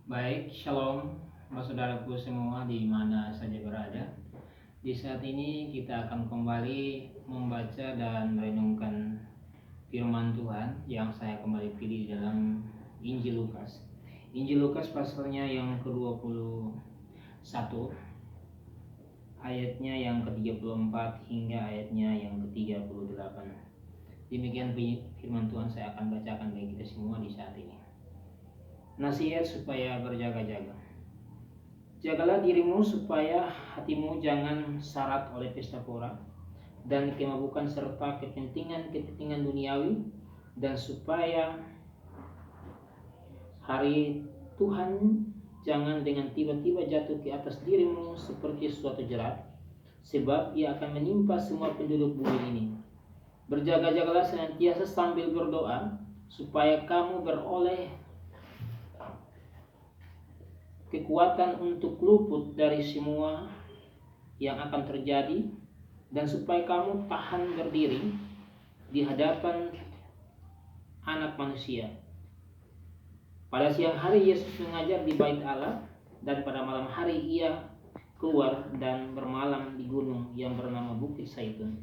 Baik, shalom saudaraku semua di mana saja berada. Di saat ini kita akan kembali membaca dan merenungkan firman Tuhan yang saya kembali pilih dalam Injil Lukas. Injil Lukas pasalnya yang ke-21, ayatnya yang ke-34 hingga ayatnya yang ke-38. Demikian firman Tuhan saya akan bacakan bagi kita semua di saat ini. Nasihat supaya berjaga-jaga. Jagalah dirimu supaya hatimu jangan syarat oleh pesta pora dan kemabukan serta kepentingan duniawi, dan supaya hari Tuhan jangan dengan tiba-tiba jatuh ke atas dirimu seperti suatu jerat, sebab ia akan menimpa semua penduduk bumi ini. Berjaga-jagalah senantiasa sambil berdoa, supaya kamu beroleh kekuatan untuk luput dari semua yang akan terjadi, dan supaya kamu tahan berdiri di hadapan Anak Manusia. Pada siang hari Yesus mengajar di Bait Allah, dan pada malam hari ia keluar dan bermalam di gunung yang bernama Bukit Zaitun.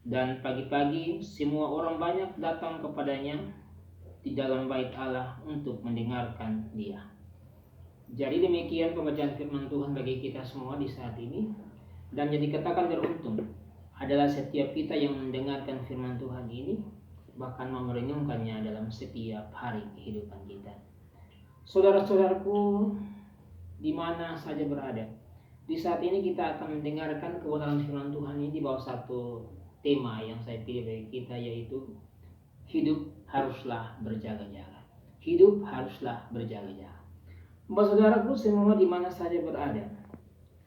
Dan pagi-pagi semua orang banyak datang kepadanya di dalam Bait Allah untuk mendengarkan dia. Jadi demikian pembacaan firman Tuhan bagi kita semua di saat ini. Dan yang dikatakan beruntung adalah setiap kita yang mendengarkan firman Tuhan ini, bahkan merenungkannya dalam setiap hari kehidupan kita. Saudara-saudaraku di mana saja berada, di saat ini kita akan mendengarkan kebenaran firman Tuhan ini di bawah satu tema yang saya pilih bagi kita, yaitu hidup haruslah berjaga-jaga. Hidup haruslah berjaga-jaga. Saudaraku semua di mana saja berada,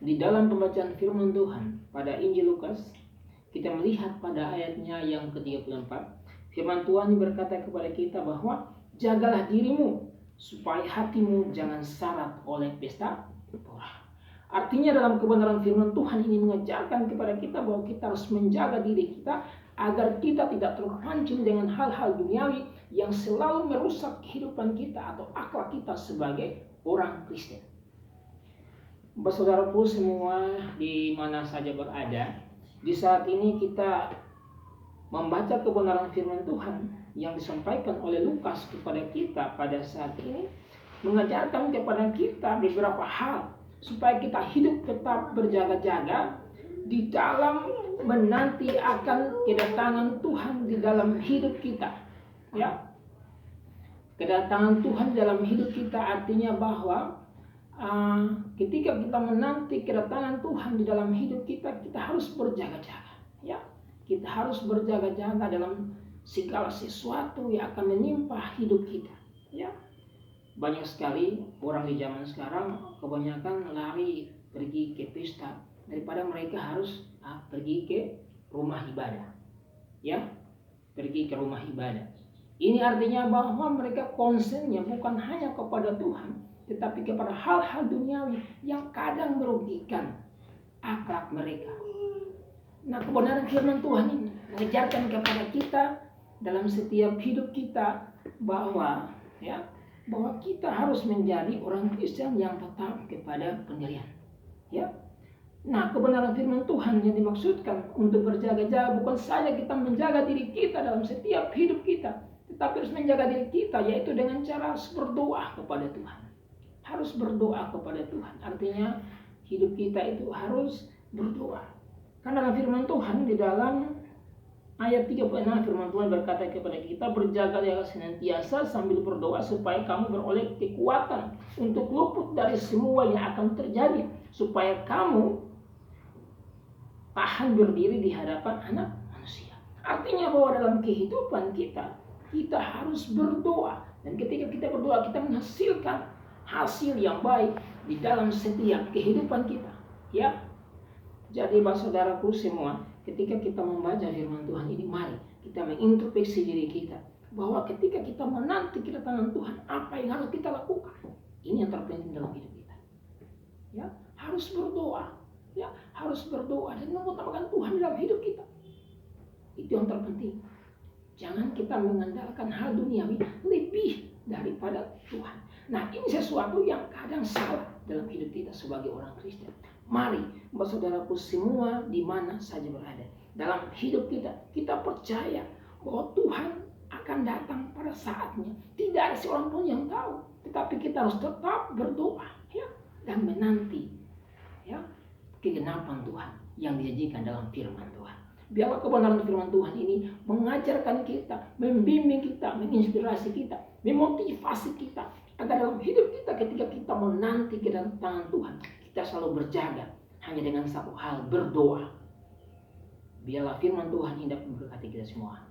di dalam pembacaan firman Tuhan pada Injil Lukas, kita melihat pada ayatnya yang ke-34, firman Tuhan berkata kepada kita bahwa jagalah dirimu supaya hatimu jangan syarat oleh pesta pora. Artinya dalam kebenaran firman Tuhan ini mengajarkan kepada kita bahwa kita harus menjaga diri kita agar kita tidak terpancing dengan hal-hal duniawi yang selalu merusak kehidupan kita atau akhlak kita sebagai orang Kristen. Saudaraku semua di mana saja berada, di saat ini kita membaca kebenaran firman Tuhan yang disampaikan oleh Lukas kepada kita pada saat ini, mengajarkan kepada kita beberapa hal supaya kita hidup tetap berjaga-jaga di dalam menanti akan kedatangan Tuhan di dalam hidup kita. Ya, kedatangan Tuhan dalam hidup kita artinya bahwa ketika kita menanti kedatangan Tuhan di dalam hidup kita, kita harus berjaga-jaga. Ya, kita harus berjaga-jaga dalam segala sesuatu yang akan menimpa hidup kita. Ya, banyak sekali orang di zaman sekarang kebanyakan lari pergi ke pesta daripada mereka harus pergi ke rumah ibadah. Ya, pergi ke rumah ibadah. Ini artinya bahwa mereka konsennya bukan hanya kepada Tuhan, tetapi kepada hal-hal duniawi yang kadang merugikan akhlak mereka. Nah, kebenaran firman Tuhan ini mengajarkan kepada kita dalam setiap hidup kita bahwa kita harus menjadi orang Kristen yang tetap kepada pendirian. Ya. Nah, kebenaran firman Tuhan yang dimaksudkan untuk berjaga-jaga bukan saja kita menjaga diri kita dalam setiap hidup kita, tetapi harus menjaga diri kita, yaitu dengan cara berdoa kepada Tuhan. Harus berdoa kepada Tuhan. Artinya hidup kita itu harus berdoa. Karena dalam firman Tuhan di dalam ayat 36 firman Tuhan berkata kepada kita, berjaga-jaga senantiasa sambil berdoa supaya kamu beroleh kekuatan untuk luput dari semua yang akan terjadi, supaya kamu tahan berdiri di hadapan Anak Manusia. Artinya bahwa dalam kehidupan kita harus berdoa, dan ketika kita berdoa kita menghasilkan hasil yang baik di dalam setiap kehidupan kita. Ya. Jadi saudaraku semua, ketika kita membaca firman Tuhan ini, mari kita mengintrospeksi diri kita bahwa ketika kita menanti kedatangan Tuhan, apa yang harus kita lakukan? Ini yang terpenting dalam hidup kita. Ya, harus berdoa. Ya, harus berdoa dan mengutamakan Tuhan dalam hidup kita. Itu yang terpenting. Jangan kita mengandalkan hal duniawi lebih daripada Tuhan. Nah, ini sesuatu yang kadang salah dalam hidup kita sebagai orang Kristen. Mari, saudaraku semua di mana saja berada, dalam hidup kita, kita percaya bahwa Tuhan akan datang pada saatnya. Tidak ada seorang pun yang tahu, tetapi kita harus tetap berdoa, ya, dan menanti, ya, kegenapan Tuhan yang dijanjikan dalam firman Tuhan. Biarlah kebenaran firman Tuhan ini mengajarkan kita, membimbing kita, menginspirasi kita, memotivasi kita, agar dalam hidup kita ketika kita menanti kedatangan Tuhan, kita selalu berjaga hanya dengan satu hal, berdoa. Biarlah firman Tuhan hendak memberkati kita semua.